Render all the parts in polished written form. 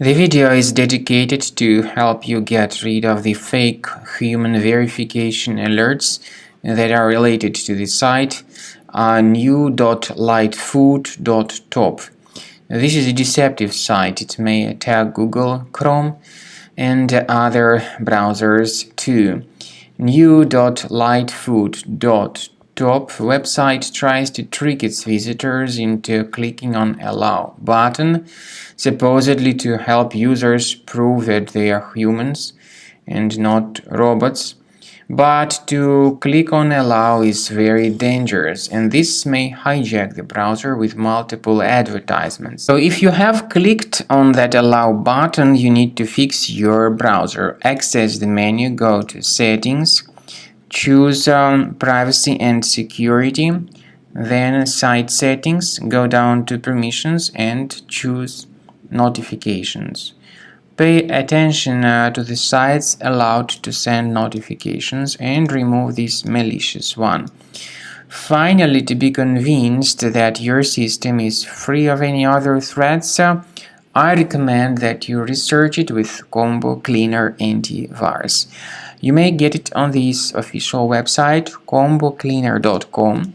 The video is dedicated to help you get rid of the fake human verification alerts that are related to the site New.lightfoot.top. This is a deceptive site. It may attack Google, Chrome, and other browsers too. New.lightfoot.top website tries to trick its visitors into clicking on Allow button, supposedly to help users prove that they are humans and not robots. But to click on Allow is very dangerous, and this may hijack the browser with multiple advertisements. So if you have clicked on that Allow button, you need to fix your browser. Access the menu, go to Settings, choose Privacy and Security, then Site Settings, go down to Permissions and choose Notifications. Pay attention to the sites allowed to send notifications and remove this malicious one. Finally, to be convinced that your system is free of any other threats, I recommend that you research it with Combo Cleaner Antivirus. You may get it on this official website, combocleaner.com.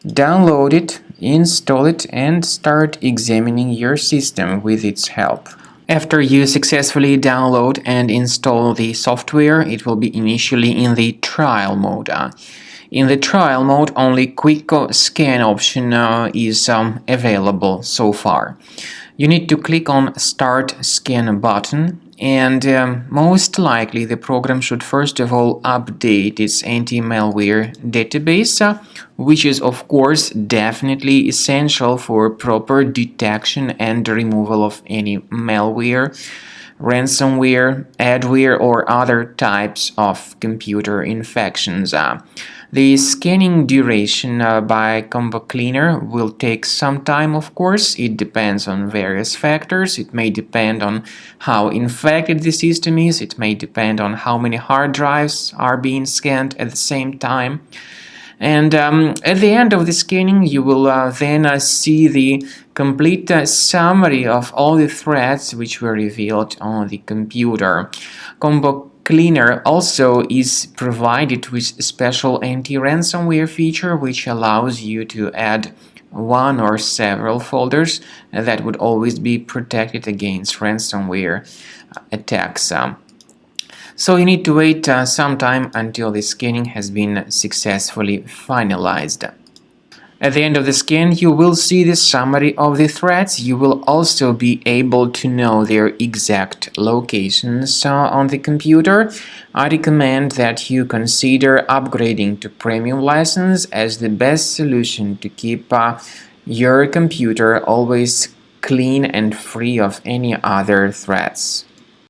Download it, install it, and start examining your system with its help. After you successfully download and install the software, it will be initially in the trial mode. In the trial mode, only quick scan option is available so far. You need to click on Start Scan button, and most likely the program should first of all update its anti-malware database, which is of course definitely essential for proper detection and removal of any malware, ransomware, adware, or other types of computer infections. The scanning duration by Combo Cleaner will take some time, of course. It depends on various factors. It may depend on how infected the system is. It may depend on how many hard drives are being scanned at the same time. And at the end of the scanning, you will then see the complete summary of all the threats which were revealed on the computer. Combo Cleaner also is provided with a special anti-ransomware feature which allows you to add one or several folders that would always be protected against ransomware attacks. So you need to wait some time until the scanning has been successfully finalized. At the end of the scan, you will see the summary of the threats. You will also be able to know their exact locations on the computer. I recommend that you consider upgrading to premium license as the best solution to keep your computer always clean and free of any other threats.